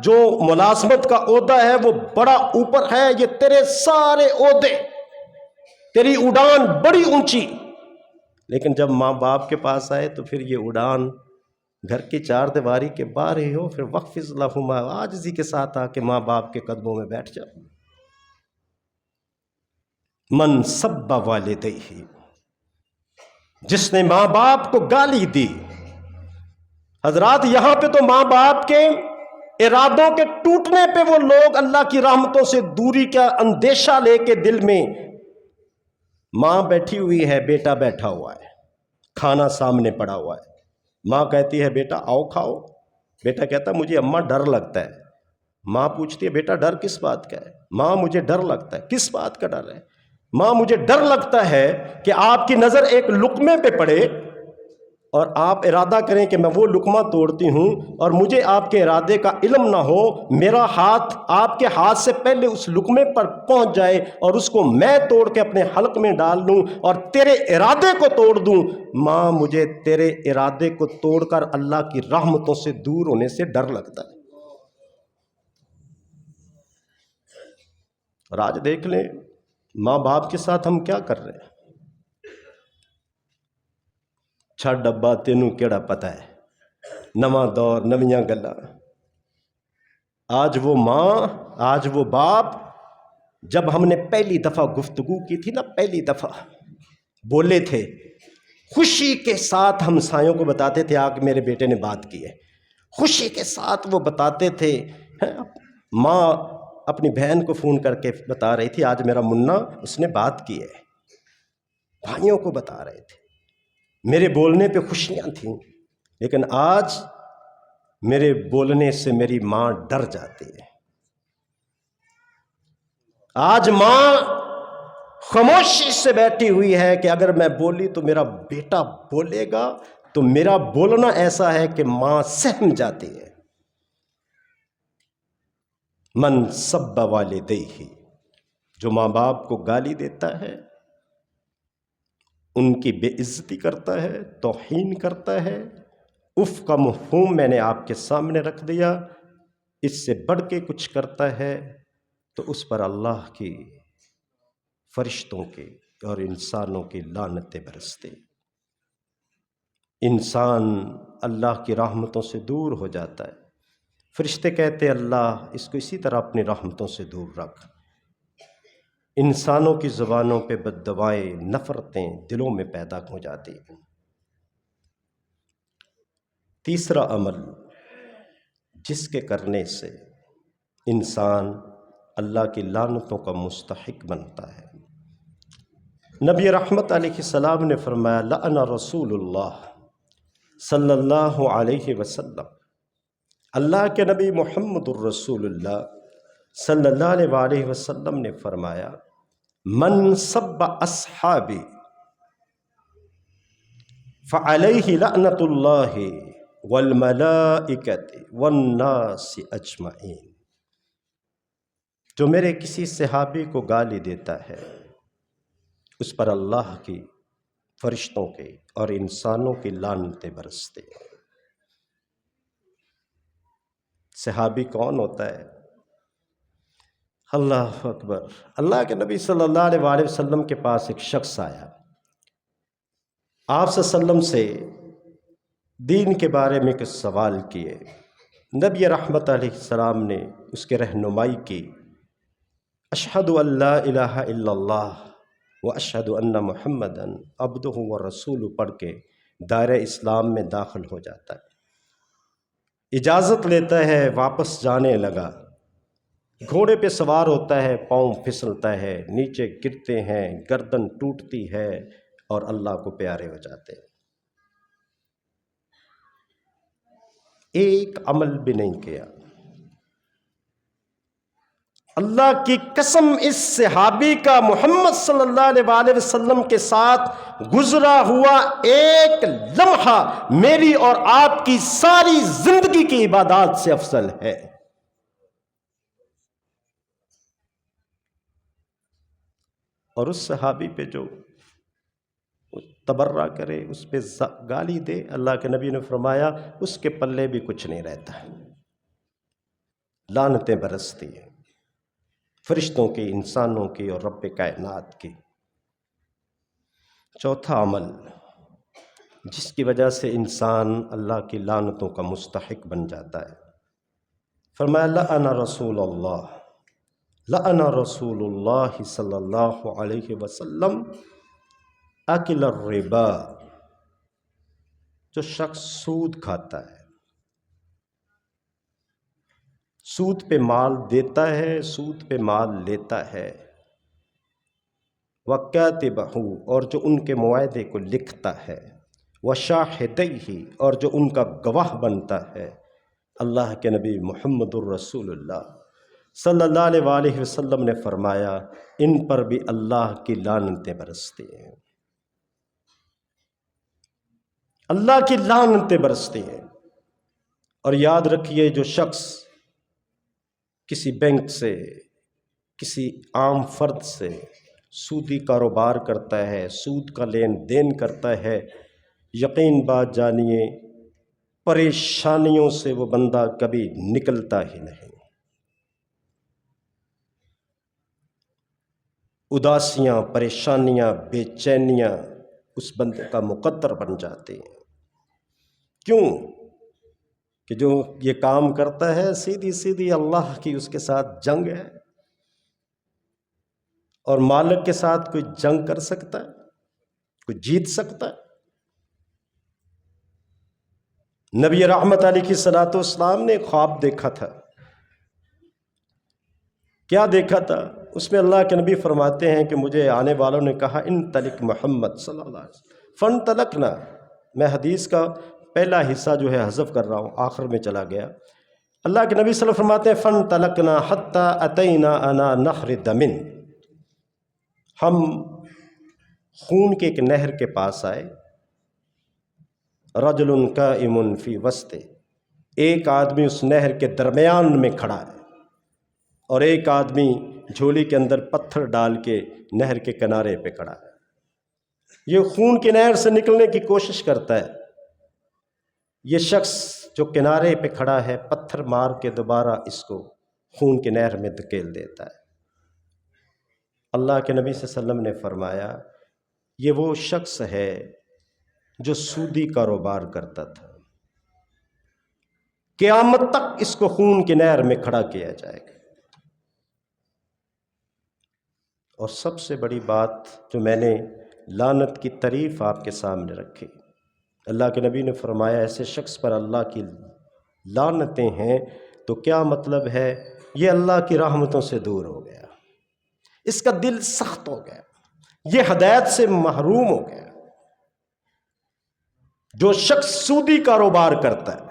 جو ملازمت کا عہدہ ہے وہ بڑا اوپر ہے، یہ تیرے سارے عہدے، تیری اڑان بڑی اونچی، لیکن جب ماں باپ کے پاس آئے تو پھر یہ اڑان گھر کی چار دیواری کے باہر ہی ہو۔ پھر وقفز لہما، عاجزی کے ساتھ آ کے ماں باپ کے قدموں میں بیٹھ جاؤ۔ من سب والدیہ، جس نے ماں باپ کو گالی دی۔ حضرات یہاں پہ تو ماں باپ کے ارادوں کے ٹوٹنے پہ وہ لوگ اللہ کی رحمتوں سے دوری کا اندیشہ لے کے دل میں، ماں بیٹھی ہوئی ہے، بیٹا بیٹھا ہوا ہے، کھانا سامنے پڑا ہوا ہے، ماں کہتی ہے بیٹا آؤ کھاؤ، بیٹا کہتا ہے مجھے اماں ڈر لگتا ہے۔ ماں پوچھتی ہے بیٹا ڈر کس بات کا ہے؟ ماں مجھے ڈر لگتا ہے۔ کس بات کا ڈر ہے؟ ماں مجھے ڈر لگتا ہے کہ آپ کی نظر ایک لقمے پہ پڑے اور آپ ارادہ کریں کہ میں وہ لقمہ توڑتی ہوں اور مجھے آپ کے ارادے کا علم نہ ہو، میرا ہاتھ آپ کے ہاتھ سے پہلے اس لقمے پر پہنچ جائے اور اس کو میں توڑ کے اپنے حلق میں ڈال دوں اور تیرے ارادے کو توڑ دوں۔ ماں مجھے تیرے ارادے کو توڑ کر اللہ کی رحمتوں سے دور ہونے سے ڈر لگتا ہے۔ اور آج دیکھ لیں ماں باپ کے ساتھ ہم کیا کر رہے ہیں۔ چھڈ ڈبا تینوں کیڑا پتہ ہے، نواں دور نویاں گلاں۔ آج وہ ماں، آج وہ باپ، جب ہم نے پہلی دفعہ گفتگو کی تھی نا، پہلی دفعہ بولے تھے، خوشی کے ساتھ ہم سایوں کو بتاتے تھے آج میرے بیٹے نے بات کی ہے، خوشی کے ساتھ وہ بتاتے تھے۔ ماں اپنی بہن کو فون کر کے بتا رہی تھی آج میرا منا اس نے بات کی ہے، بھائیوں کو بتا رہے تھے، میرے بولنے پہ خوشیاں تھیں، لیکن آج میرے بولنے سے میری ماں ڈر جاتی ہے۔ آج ماں خاموشی سے بیٹھی ہوئی ہے کہ اگر میں بولی تو میرا بیٹا بولے گا، تو میرا بولنا ایسا ہے کہ ماں سہم جاتی ہے۔ من سب والدیہ، جو ماں باپ کو گالی دیتا ہے، ان کی بے عزتی کرتا ہے، توہین کرتا ہے، اف کا مفہوم میں نے آپ کے سامنے رکھ دیا، اس سے بڑھ کے کچھ کرتا ہے تو اس پر اللہ کی، فرشتوں کے اور انسانوں کی لعنتیں برستے۔ انسان اللہ کی رحمتوں سے دور ہو جاتا ہے، فرشتے کہتے اللہ اس کو اسی طرح اپنی رحمتوں سے دور رکھ۔ انسانوں کی زبانوں پہ بددعائیں، نفرتیں دلوں میں پیدا ہو جاتی ہیں۔ تیسرا عمل جس کے کرنے سے انسان اللہ کی لعنتوں کا مستحق بنتا ہے، نبی رحمت علیہ السلام نے فرمایا لعن رسول اللہ صلی اللہ علیہ وسلم، اللہ کے نبی محمد الرسول اللہ صلی اللہ علیہ وسلم نے فرمایا من سب اصحابی فعلیہ لعنت اللہ والملائکۃ والناس اجمعین، جو میرے کسی صحابی کو گالی دیتا ہے اس پر اللہ کی، فرشتوں کے اور انسانوں کی لعنتیں برستے ہیں۔ صحابی کون ہوتا ہے؟ اللہ اکبر، اللہ کے نبی صلی اللہ علیہ وسلم کے پاس ایک شخص آیا، آپ صلی اللہ علیہ وسلم سے دین کے بارے میں کچھ سوال کیے، نبی رحمت علیہ السلام نے اس کے رہنمائی کی، اشہد ان لا الہ الا اللہ واشہد ان محمدً عبدہ ورسولہ پڑھ کے دائرہ اسلام میں داخل ہو جاتا ہے، اجازت لیتا ہے، واپس جانے لگا، گھوڑے پہ سوار ہوتا ہے، پاؤں پھسلتا ہے، نیچے گرتے ہیں، گردن ٹوٹتی ہے، اور اللہ کو پیارے ہو جاتے ہیں۔ ایک عمل بھی نہیں کیا۔ اللہ کی قسم، اس صحابی کا محمد صلی اللہ علیہ وآلہ وسلم کے ساتھ گزرا ہوا ایک لمحہ میری اور آپ کی ساری زندگی کی عبادات سے افضل ہے۔ اور اس صحابی پہ جو تبرہ کرے، اس پہ گالی دے، اللہ کے نبی نے فرمایا اس کے پلے بھی کچھ نہیں رہتا، لعنتیں برستی ہیں، فرشتوں کی، انسانوں کی اور رب کائنات کی۔ چوتھا عمل جس کی وجہ سے انسان اللہ کی لعنتوں کا مستحق بن جاتا ہے، فرمایا لعن رسول اللہ صلی اللہ علیہ وسلم اکل الربا، جو شخص سود کھاتا ہے، سود پہ مال دیتا ہے، سود پہ مال لیتا ہے، وَكَاتِبَهُ، اور جو ان کے معاہدے کو لکھتا ہے، وَشَاهِدَيْهِ، اور جو ان کا گواہ بنتا ہے۔ اللہ کے نبی محمد الرسول اللہ صلی اللہ علیہ وآلہ وسلم نے فرمایا ان پر بھی اللہ کی لعنتیں برستی ہیں، اللہ کی لعنتیں برستی ہیں۔ اور یاد رکھیے، جو شخص کسی بینک سے، کسی عام فرد سے سودی کاروبار کرتا ہے، سود کا لین دین کرتا ہے، یقین بات جانیے پریشانیوں سے وہ بندہ کبھی نکلتا ہی نہیں، اداسیاں، پریشانیاں، بے چینیاں اس بندے کا مقدر بن جاتے ہیں۔ کیوں کہ جو یہ کام کرتا ہے سیدھی سیدھی اللہ کی اس کے ساتھ جنگ ہے، اور مالک کے ساتھ کوئی جنگ کر سکتا ہے، کوئی جیت سکتا ہے؟ نبی رحمت علیہ الصلوۃ والسلام نے خواب دیکھا تھا۔ کیا دیکھا تھا؟ اس میں اللہ کے نبی فرماتے ہیں کہ مجھے آنے والوں نے کہا انطلق محمد صلی اللہ علیہ وسلم، فانطلقنا۔ میں حدیث کا پہلا حصہ جو ہے حذف کر رہا ہوں، آخر میں چلا گیا۔ اللہ کے نبی صلی اللہ علیہ وسلم فرماتے ہیں فانطلقنا حتی اتینا انا نہر دم، ہم خون کے ایک نہر کے پاس آئے، رجل قائم فی وسط، ایک آدمی اس نہر کے درمیان میں کھڑا ہے، اور ایک آدمی جھولی کے اندر پتھر ڈال کے نہر کے کنارے پہ کھڑا ہے۔ یہ خون کی نہر سے نکلنے کی کوشش کرتا ہے۔ یہ شخص جو کنارے پہ کھڑا ہے پتھر مار کے دوبارہ اس کو خون کی نہر میں دھکیل دیتا ہے۔ اللہ کے نبی صلی اللہ علیہ وسلم نے فرمایا یہ وہ شخص ہے جو سودی کاروبار کرتا تھا، قیامت تک اس کو خون کی نہر میں کھڑا کیا جائے گا۔ اور سب سے بڑی بات جو میں نے لعنت کی تعریف آپ کے سامنے رکھی، اللہ کے نبی نے فرمایا ایسے شخص پر اللہ کی لعنتیں ہیں، تو کیا مطلب ہے؟ یہ اللہ کی رحمتوں سے دور ہو گیا، اس کا دل سخت ہو گیا، یہ ہدایت سے محروم ہو گیا۔ جو شخص سودی کاروبار کرتا ہے،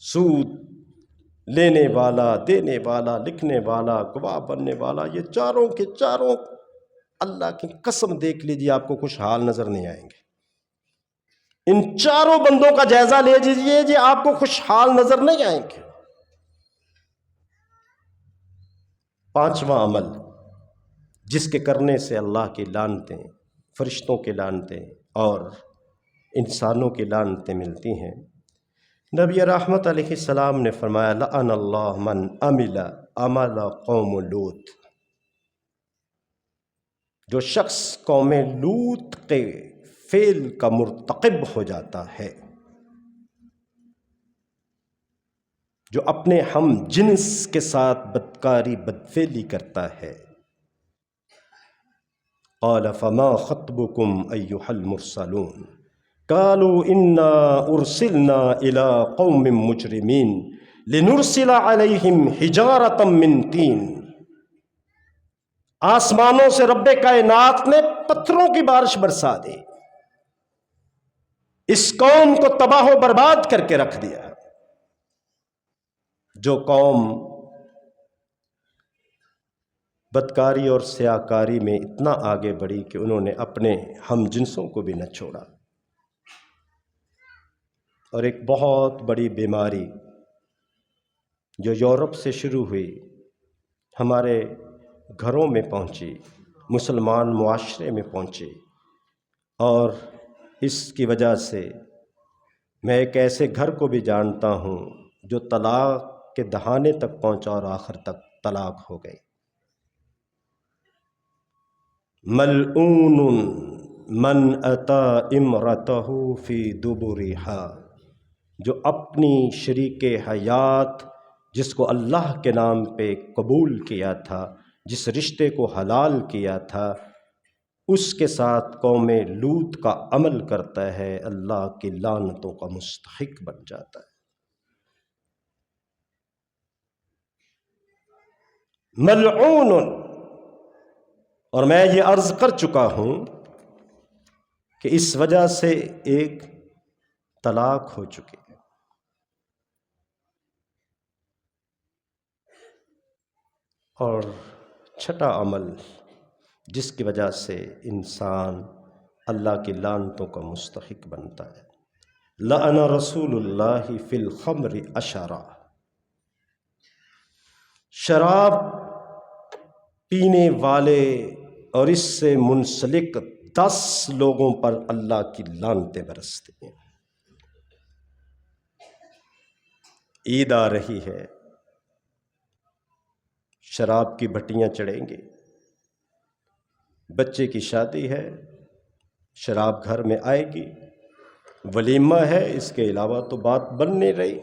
سود لینے والا، دینے والا، لکھنے والا، گواہ بننے والا، یہ چاروں کے چاروں اللہ کی قسم دیکھ لیجیے آپ کو خوشحال نظر نہیں آئیں گے۔ ان چاروں بندوں کا جائزہ لے لیجیے جی، آپ کو خوشحال نظر نہیں آئیں گے۔ پانچواں عمل جس کے کرنے سے اللہ کی لعنتیں، فرشتوں کی لعنتیں اور انسانوں کی لعنتیں ملتی ہیں، نبی رحمت علیہ السلام نے فرمایا لعن اللہ من عمل عمل قوم لوط، جو شخص قوم لوط کے فعل کا مرتکب ہو جاتا ہے، جو اپنے ہم جنس کے ساتھ بدکاری بدفعلی کرتا ہے۔ قال فما خطبكم ایھا المرسلون قالوا انا ارسلنا الى قوم مجرمین لنرسل علیہم حجارۃ من طین۔ آسمانوں سے رب کائنات نے پتھروں کی بارش برسا دی، اس قوم کو تباہ و برباد کر کے رکھ دیا۔ جو قوم بدکاری اور سیاکاری میں اتنا آگے بڑھی کہ انہوں نے اپنے ہم جنسوں کو بھی نہ چھوڑا، اور ایک بہت بڑی بیماری جو یورپ سے شروع ہوئی ہمارے گھروں میں پہنچی، مسلمان معاشرے میں پہنچی، اور اس کی وجہ سے میں ایک ایسے گھر کو بھی جانتا ہوں جو طلاق کے دہانے تک پہنچا اور آخر تک طلاق ہو گئی۔ ملعون من اتی امرأتہ فی دبرہا، جو اپنی شریک حیات جس کو اللہ کے نام پہ قبول کیا تھا، جس رشتے کو حلال کیا تھا، اس کے ساتھ قوم لوط کا عمل کرتا ہے، اللہ کی لعنتوں کا مستحق بن جاتا ہے۔ ملعون، اور میں یہ عرض کر چکا ہوں کہ اس وجہ سے ایک طلاق ہو چکی ہے۔ اور چھٹا عمل جس کی وجہ سے انسان اللہ کی لعنتوں کا مستحق بنتا ہے، لعن رسول اللہ فی الخمر عشرہ، شراب پینے والے اور اس سے منسلک 10 لوگوں پر اللہ کی لعنتیں برستی ہیں۔ عید آ رہی ہے، شراب کی بھٹیاں چڑھیں گی، بچے کی شادی ہے، شراب گھر میں آئے گی، ولیمہ ہے، اس کے علاوہ تو بات بن نہیں رہی۔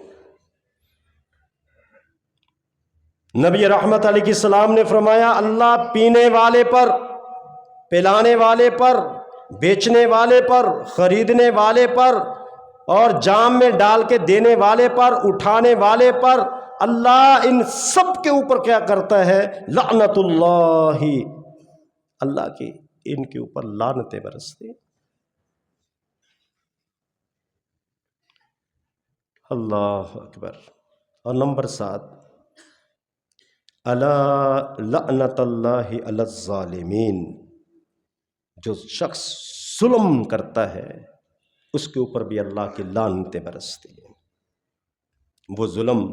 نبی رحمت علیہ السلام نے فرمایا، اللہ پینے والے پر، پلانے والے پر، بیچنے والے پر، خریدنے والے پر، اور جام میں ڈال کے دینے والے پر، اٹھانے والے پر، اللہ ان سب کے اوپر کیا کرتا ہے؟ لعنت اللہ، اللہ کی ان کے اوپر لعنتیں برستی۔ اللہ اکبر۔ اور نمبر 7، الا لعنت اللہ علی الظالمین، جو شخص ظلم کرتا ہے اس کے اوپر بھی اللہ کی لعنتیں برستی ہیں۔ وہ ظلم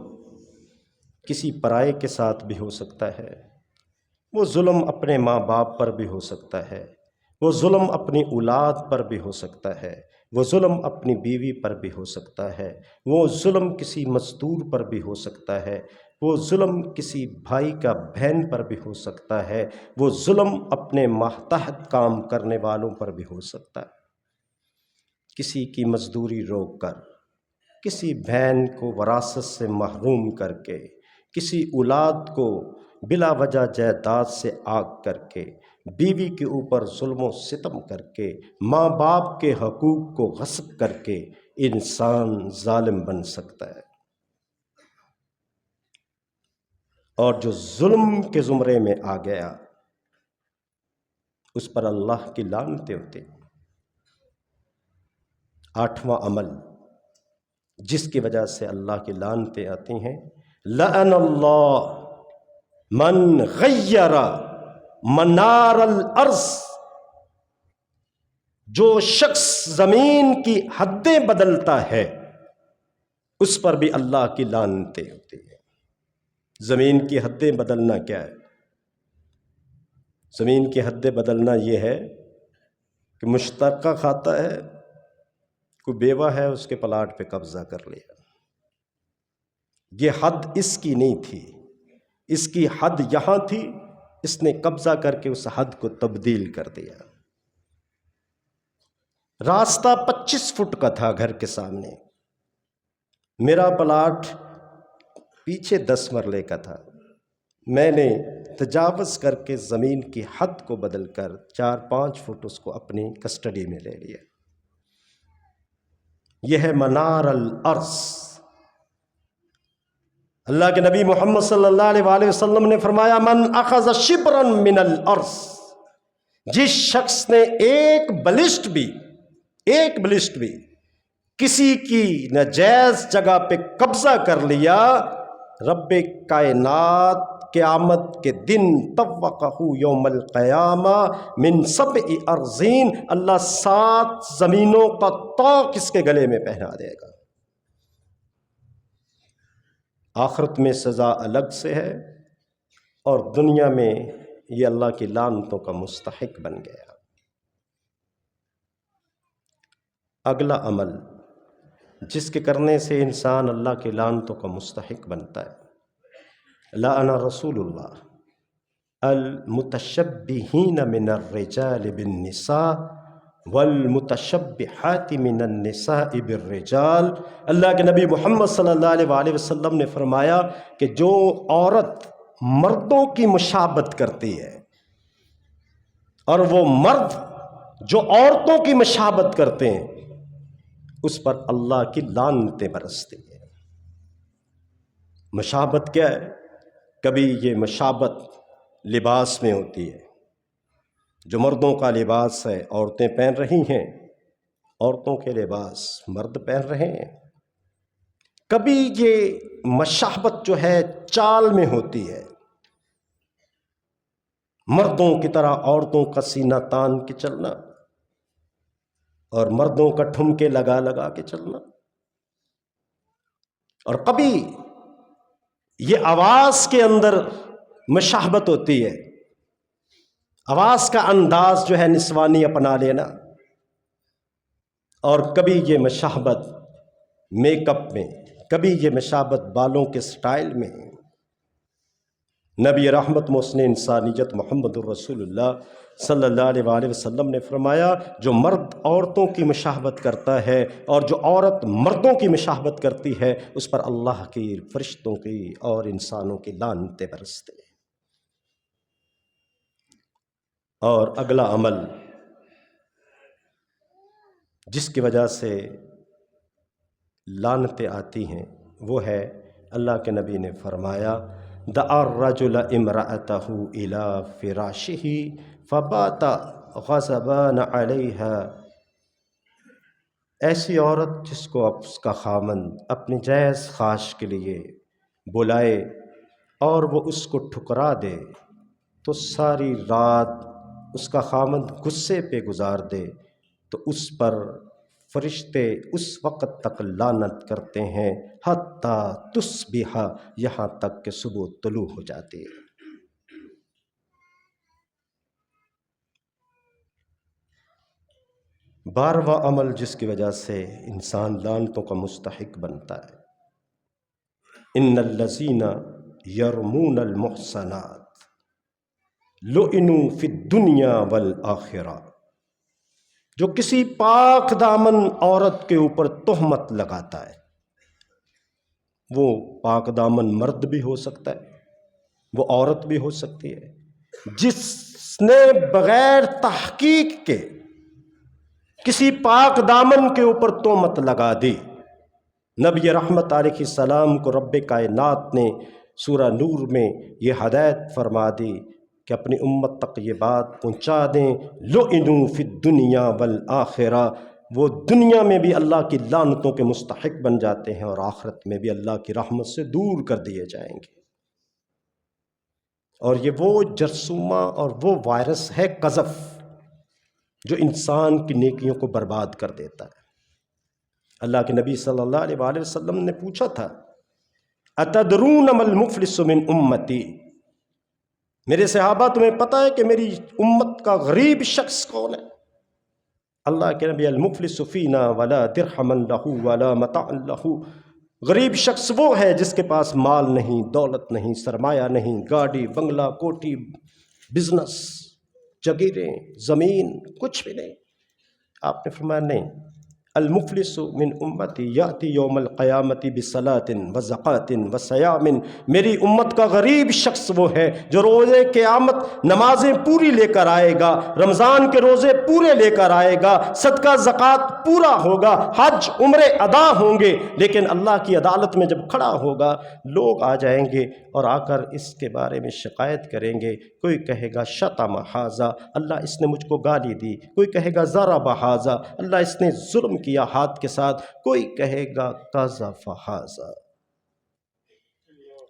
کسی پرائے کے ساتھ بھی ہو سکتا ہے، وہ ظلم اپنے ماں باپ پر بھی ہو سکتا ہے، وہ ظلم اپنی اولاد پر بھی ہو سکتا ہے، وہ ظلم اپنی بیوی پر بھی ہو سکتا ہے، وہ ظلم کسی مزدور پر بھی ہو سکتا ہے، وہ ظلم کسی بھائی کا بہن پر بھی ہو سکتا ہے، وہ ظلم اپنے ماتحت کام کرنے والوں پر بھی ہو سکتا ہے۔ کسی کی مزدوری روک کر، کسی بہن کو وراثت سے محروم کر کے، کسی اولاد کو بلا وجہ جائیداد سے آگ کر کے، بیوی کے اوپر ظلم و ستم کر کے، ماں باپ کے حقوق کو غصب کر کے انسان ظالم بن سکتا ہے۔ اور جو ظلم کے زمرے میں آ گیا اس پر اللہ کی لعنتیں ہوتی۔ 8واں عمل جس کی وجہ سے اللہ کی لعنتیں آتی ہیں، لعن اللہ من غیر منار الارض، جو شخص زمین کی حدیں بدلتا ہے اس پر بھی اللہ کی لعنتیں ہوتی ہیں۔ زمین کی حدیں بدلنا کیا ہے؟ زمین کی حدیں بدلنا یہ ہے کہ مشترکہ کھاتا ہے، کوئی بیوہ ہے اس کے پلاٹ پہ قبضہ کر لیا، یہ حد اس کی نہیں تھی، اس کی حد یہاں تھی، اس نے قبضہ کر کے اس حد کو تبدیل کر دیا۔ راستہ 25 فٹ کا تھا گھر کے سامنے، میرا پلاٹ پیچھے 10 مرلے کا تھا، میں نے تجاوز کر کے زمین کی حد کو بدل کر 4-5 فٹ اس کو اپنی کسٹڈی میں لے لیا۔ یہ ہے منار الارض۔ اللہ کے نبی محمد صلی اللہ علیہ وآلہ وسلم نے فرمایا من اخذ شبرا من الارض، جس شخص نے ایک بلسٹ بھی کسی کی ناجائز جگہ پہ قبضہ کر لیا، رب کائنات قیامت کے دن طوقہ یوم القیامہ من 7 ارضین، اللہ 7 زمینوں کا طوق اس کے گلے میں پہنا دے گا۔ آخرت میں سزا الگ سے ہے، اور دنیا میں یہ اللہ کی لعنتوں کا مستحق بن گیا۔ اگلا عمل جس کے کرنے سے انسان اللہ کی لعنتوں کا مستحق بنتا ہے، لعن رسول اللہ المتشبہین من الرجال بالنساء والمتشبہات من النساء بالرجال۔ اللہ کے نبی محمد صلی اللہ علیہ وآلہ وسلم نے فرمایا کہ جو عورت مردوں کی مشابہت کرتی ہے، اور وہ مرد جو عورتوں کی مشابہت کرتے ہیں، اس پر اللہ کی لعنتیں برستی ہیں۔ مشابہت کیا ہے؟ کبھی یہ مشابہت لباس میں ہوتی ہے، جو مردوں کا لباس ہے عورتیں پہن رہی ہیں، عورتوں کے لباس مرد پہن رہے ہیں۔ کبھی یہ مشابہت جو ہے چال میں ہوتی ہے، مردوں کی طرح عورتوں کا سینہ تان کے چلنا، اور مردوں کا ٹھمکے لگا لگا کے چلنا۔ اور کبھی یہ آواز کے اندر مشابہت ہوتی ہے، آواز کا انداز جو ہے نسوانی اپنا لینا۔ اور کبھی یہ مشابہت میک اپ میں، کبھی یہ مشابہت بالوں کے سٹائل میں۔ نبی رحمت محسن انسانیت محمد الرسول اللہ صلی اللہ علیہ وآلہ وسلم نے فرمایا جو مرد عورتوں کی مشابہت کرتا ہے اور جو عورت مردوں کی مشابہت کرتی ہے، اس پر اللہ کی، فرشتوں کی اور انسانوں کی لعنتیں برستے ہیں۔ اور اگلا عمل جس کی وجہ سے لعنتیں آتی ہیں وہ ہے، اللہ کے نبی نے فرمایا دعا الرجل امرأته الى فراشہ فبات غضبان علیہا، ایسی عورت جس کو اس کا خامند اپنی جائز خواہش کے لیے بلائے اور وہ اس کو ٹھکرا دے تو ساری رات اس کا خامند غصے پہ گزار دے، تو اس پر فرشتے اس وقت تک لعنت کرتے ہیں حتیٰ تصبح، یہاں تک کہ صبح طلوع ہو جاتی ہے۔ بارہواں عمل جس کی وجہ سے انسان لعنتوں کا مستحق بنتا ہے، ان الذین یرمون المحصنات لعنوا فی الدنیا والآخرہ، جو کسی پاک دامن عورت کے اوپر تہمت لگاتا ہے، وہ پاک دامن مرد بھی ہو سکتا ہے، وہ عورت بھی ہو سکتی ہے، جس نے بغیر تحقیق کے کسی پاک دامن کے اوپر تہمت لگا دی۔ نبی رحمت علیہ السلام کو رب کائنات نے سورہ نور میں یہ ہدایت فرما دی کہ اپنی امت تک یہ بات پہنچا دیں، لعنوا فی الدنیا والآخرہ، وہ دنیا میں بھی اللہ کی لعنتوں کے مستحق بن جاتے ہیں اور آخرت میں بھی اللہ کی رحمت سے دور کر دیے جائیں گے۔ اور یہ وہ جرثومہ اور وہ وائرس ہے قذف جو انسان کی نیکیوں کو برباد کر دیتا ہے۔ اللہ کے نبی صلی اللہ علیہ وآلہ وسلم نے پوچھا تھا اتدرون ما المفلس من امتی، میرے صحابہ تمہیں پتہ ہے کہ میری امت کا غریب شخص کون ہے؟ اللہ کے نبی المفلس فینا ولا درہم لہ ولا متاع لہ، غریب شخص وہ ہے جس کے پاس مال نہیں، دولت نہیں، سرمایہ نہیں، گاڑی، بنگلہ، کوٹھی، بزنس، جگیریں، زمین، کچھ بھی نہیں۔ آپ نے فرمایا نہیں، المفلس من امتی یاتی یوم القیامت بصلاۃ وزکوٰۃ وصیام، میری امت کا غریب شخص وہ ہے جو روز قیامت نمازیں پوری لے کر آئے گا، رمضان کے روزے پورے لے کر آئے گا، صدقہ زکوٰۃ پورا ہوگا، حج عمرے ادا ہوں گے، لیکن اللہ کی عدالت میں جب کھڑا ہوگا لوگ آ جائیں گے اور آ کر اس کے بارے میں شکایت کریں گے۔ کوئی کہے گا شتم ھذا، اللہ اس نے مجھ کو گالی دی، کوئی کہے گا ضرب ھذا، اللہ اس نے ظلم کیا ہاتھ کے ساتھ، کوئی کہے گا قذف ھذا،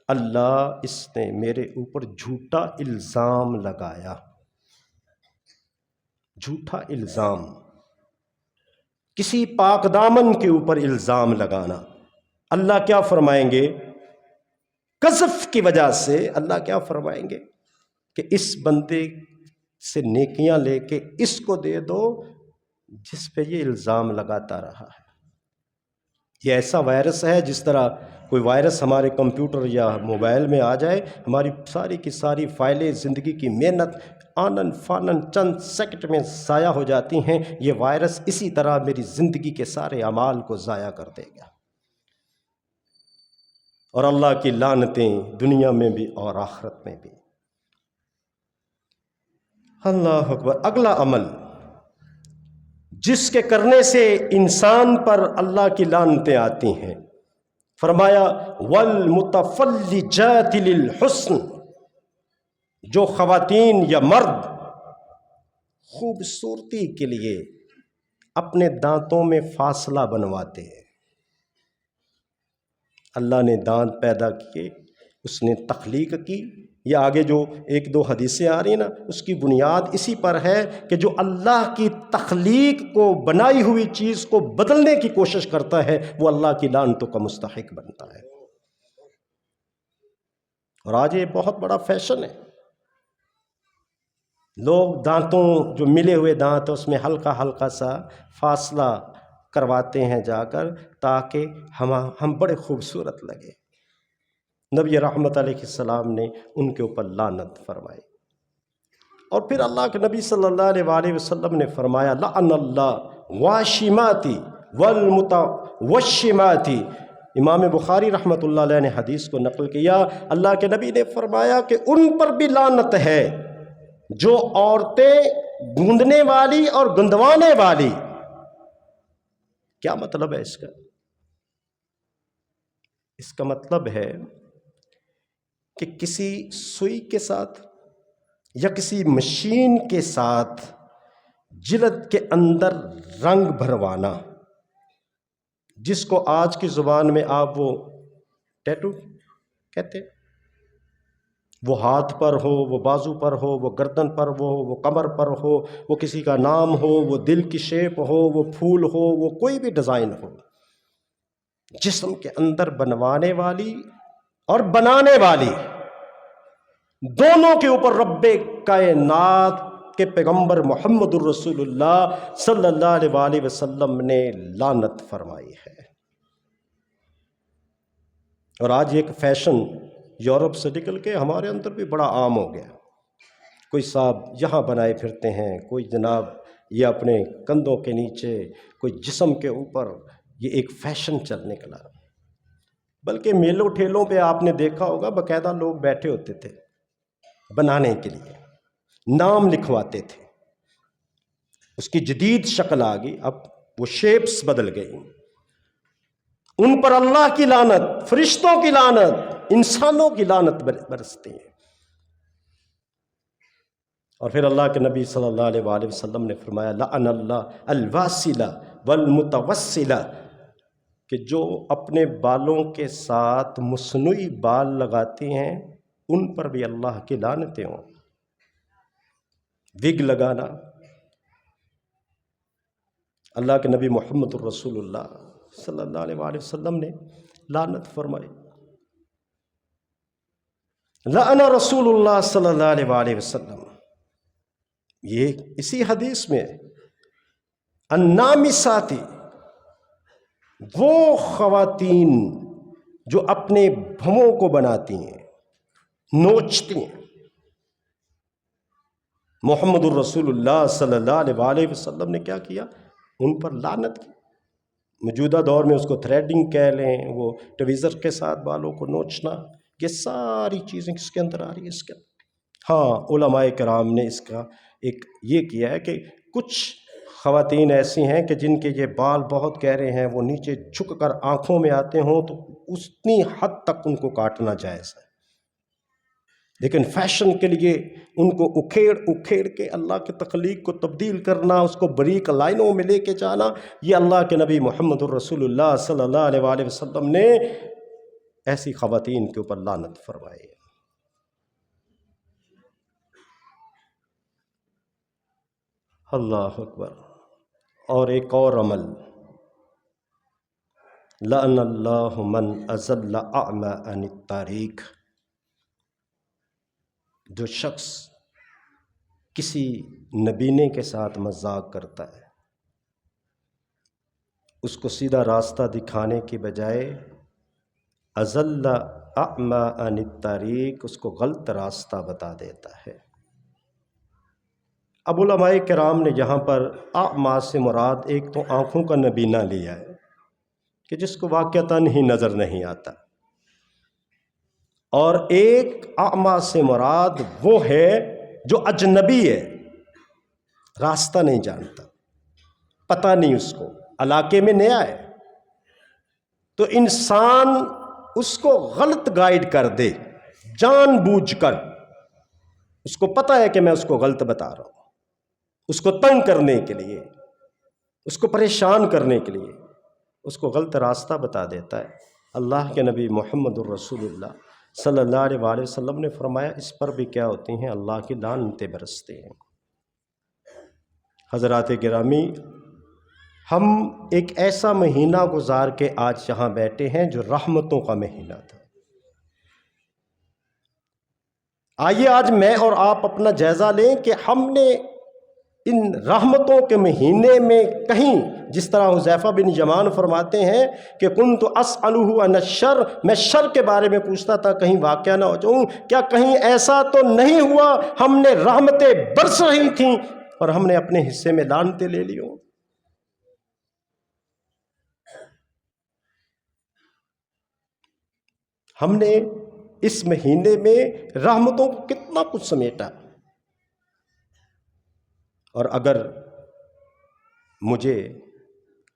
اللہ اس نے میرے اوپر جھوٹا الزام لگایا۔ جھوٹا الزام، کسی پاک دامن کے اوپر الزام لگانا۔ اللہ کیا فرمائیں گے؟ قذف کی وجہ سے اللہ کیا فرمائیں گے کہ اس بندے سے نیکیاں لے کے اس کو دے دو جس پہ یہ الزام لگاتا رہا ہے۔ یہ ایسا وائرس ہے، جس طرح کوئی وائرس ہمارے کمپیوٹر یا موبائل میں آ جائے، ہماری ساری کی ساری فائلیں، زندگی کی محنت آنن فانن چند سیکنڈ میں ضائع ہو جاتی ہیں۔ یہ وائرس اسی طرح میری زندگی کے سارے اعمال کو ضائع کر دے گا، اور اللہ کی لعنتیں دنیا میں بھی اور آخرت میں بھی۔ اللہ اکبر۔ اگلا عمل جس کے کرنے سے انسان پر اللہ کی لعنتیں آتی ہیں، فرمایا والمتفلجات للحسن، جو خواتین یا مرد خوبصورتی کے لیے اپنے دانتوں میں فاصلہ بنواتے ہیں۔ اللہ نے دانت پیدا کیے، اس نے تخلیق کی۔ یہ آگے جو ایک دو حدیثیں آ رہی ہیں نا، اس کی بنیاد اسی پر ہے کہ جو اللہ کی تخلیق کو، بنائی ہوئی چیز کو بدلنے کی کوشش کرتا ہے وہ اللہ کی لعنتوں کا مستحق بنتا ہے۔ اور آج یہ بہت بڑا فیشن ہے، لوگ دانتوں، جو ملے ہوئے دانت اس میں ہلکا ہلکا سا فاصلہ کرواتے ہیں جا کر، تاکہ ہم بڑے خوبصورت لگے۔ نبی رحمت علیہ السلام نے ان کے اوپر لعنت فرمائی۔ اور پھر اللہ کے نبی صلی اللہ علیہ وآلہ وسلم نے فرمایا لعن اللہ واشماتی والمتوشماتی۔ امام بخاری رحمۃ اللہ علیہ نے حدیث کو نقل کیا، اللہ کے نبی نے فرمایا کہ ان پر بھی لعنت ہے جو عورتیں گوندنے والی اور گندوانے والی۔ کیا مطلب ہے اس کا؟ اس کا مطلب ہے کہ کسی سوئی کے ساتھ یا کسی مشین کے ساتھ جلد کے اندر رنگ بھروانا، جس کو آج کی زبان میں آپ وہ ٹیٹو کہتے ہیں، وہ ہاتھ پر ہو، وہ بازو پر ہو، وہ گردن پر ہو، وہ کمر پر ہو، وہ کسی کا نام ہو، وہ دل کی شیپ ہو، وہ پھول ہو، وہ کوئی بھی ڈیزائن ہو، جسم کے اندر بنوانے والی اور بنانے والی، دونوں کے اوپر رب کائنات کے پیغمبر محمد الرسول اللہ صلی اللہ علیہ وآلہ وسلم نے لعنت فرمائی ہے۔ اور آج ایک فیشن یورپ سے نکل کے ہمارے اندر بھی بڑا عام ہو گیا۔ کوئی صاحب یہاں بنائے پھرتے ہیں، کوئی جناب یہ اپنے کندھوں کے نیچے، کوئی جسم کے اوپر، یہ ایک فیشن چل نکلا۔ بلکہ میلوں ٹھیلوں پہ آپ نے دیکھا ہوگا باقاعدہ لوگ بیٹھے ہوتے تھے بنانے کے لیے، نام لکھواتے تھے۔ اس کی جدید شکل آ گئی، اب وہ شیپس بدل گئی۔ ان پر اللہ کی لعنت، فرشتوں کی لعنت، انسانوں کی لعنت برستی ہے۔ اور پھر اللہ کے نبی صلی اللہ علیہ وآلہ وسلم نے فرمایا لعن اللہ الواسلہ والمتوسلہ، کہ جو اپنے بالوں کے ساتھ مصنوعی بال لگاتے ہیں ان پر بھی اللہ کی لعنتیں ہوں۔ وگ لگانا، اللہ کے نبی محمد الرسول اللہ صلی اللہ علیہ وآلہ وسلم نے لعنت فرمائی۔ لعن رسول اللہ صلی اللہ علیہ وآلہ وسلم، یہ اسی حدیث میں النامساتی، وہ خواتین جو اپنے بھووں کو بناتی ہیں، نوچتی ہیں۔ محمد الرسول اللہ صلی اللہ علیہ وآلہ وسلم نے کیا کیا؟ ان پر لعنت کی۔ موجودہ دور میں اس کو تھریڈنگ کہہ لیں، وہ ٹویزر کے ساتھ بالوں کو نوچنا، یہ ساری چیزیں کس کے اندر آ رہی ہے؟ اس کے اندر۔ ہاں، علماء کرام نے اس کا ایک یہ کیا ہے کہ کچھ خواتین ایسی ہیں کہ جن کے یہ بال بہت گہرے ہیں، وہ نیچے جھک کر آنکھوں میں آتے ہوں تو اتنی حد تک ان کو کاٹنا جائز ہے، لیکن فیشن کے لیے ان کو اکھیڑ کے اللہ کی تخلیق کو تبدیل کرنا، اس کو باریک لائنوں میں لے کے جانا، یہ اللہ کے نبی محمد الرسول اللہ صلی اللہ علیہ وآلہ وسلم نے ایسی خواتین کے اوپر لعنت فرمائی ہے۔ اللہ اکبر۔ اور ایک اور عمل، لعن اللہ من اضل اعمی عن الطریق، جو شخص کسی نبینے کے ساتھ مذاق کرتا ہے، اس کو سیدھا راستہ دکھانے کی بجائے اضل اعمی عن الطریق، اس کو غلط راستہ بتا دیتا ہے۔ اب علماء کرام نے یہاں پر اعمیٰ سے مراد ایک تو آنکھوں کا نبینہ لیا ہے کہ جس کو واقعتاً ہی نظر نہیں آتا، اور ایک اعمیٰ سے مراد وہ ہے جو اجنبی ہے، راستہ نہیں جانتا، پتہ نہیں اس کو، علاقے میں نیا ہے، تو انسان اس کو غلط گائیڈ کر دے جان بوجھ کر، اس کو پتہ ہے کہ میں اس کو غلط بتا رہا ہوں، اس کو تنگ کرنے کے لیے، اس کو پریشان کرنے کے لیے اس کو غلط راستہ بتا دیتا ہے۔ اللہ کے نبی محمد الرسول اللہ صلی اللہ علیہ وآلہ وسلم نے فرمایا اس پر بھی کیا ہوتی ہیں؟ اللہ کی لعنتیں برستے ہیں۔ حضرات گرامی، ہم ایک ایسا مہینہ گزار کے آج یہاں بیٹھے ہیں جو رحمتوں کا مہینہ تھا۔ آئیے آج میں اور آپ اپنا جائزہ لیں کہ ہم نے ان رحمتوں کے مہینے میں کہیں، جس طرح حذیفہ بن یمان فرماتے ہیں کہ کنت اسألہ عن الشر، میں شر کے بارے میں پوچھتا تھا کہیں واقعہ نہ ہو جاؤں، کیا کہیں ایسا تو نہیں ہوا ہم نے رحمتیں برس رہی تھیں اور ہم نے اپنے حصے میں لعنتیں لے لی ہوں؟ ہم نے اس مہینے میں رحمتوں کو کتنا کچھ سمیٹا، اور اگر مجھے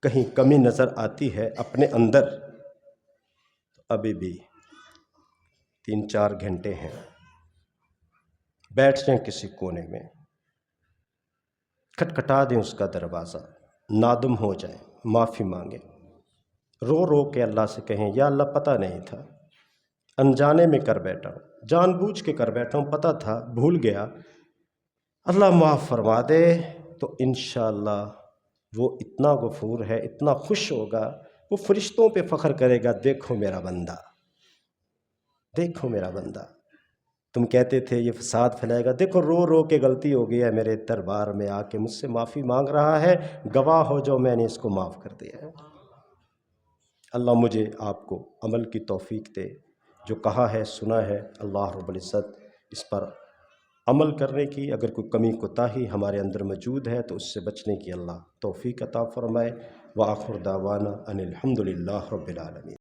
کہیں کمی نظر آتی ہے اپنے اندر تو ابھی بھی 3-4 گھنٹے ہیں، بیٹھ جائیں کسی کونے میں، کھٹکھٹا دیں اس کا دروازہ، نادم ہو جائیں، معافی مانگیں، رو رو کے اللہ سے کہیں یا اللہ پتہ نہیں تھا، انجانے میں کر بیٹھا ہوں، جان بوجھ کے کر بیٹھا ہوں، پتہ تھا بھول گیا، اللہ معاف فرما دے۔ تو انشاءاللہ وہ اتنا غفور ہے، اتنا خوش ہوگا، وہ فرشتوں پہ فخر کرے گا، دیکھو میرا بندہ، دیکھو میرا بندہ، تم کہتے تھے یہ فساد پھیلائے گا، دیکھو رو رو کے غلطی ہو گئی ہے، میرے دربار میں آ کے مجھ سے معافی مانگ رہا ہے، گواہ ہو جو میں نے اس کو معاف کر دیا ہے۔ اللہ مجھے آپ کو عمل کی توفیق دے، جو کہا ہے سنا ہے، اللہ رب العزت اس پر عمل کرنے کی، اگر کوئی کمی کوتاہی ہمارے اندر موجود ہے تو اس سے بچنے کی اللہ توفیق عطا فرمائے۔ وآخر دعوانا ان الحمد للہ رب العالمین۔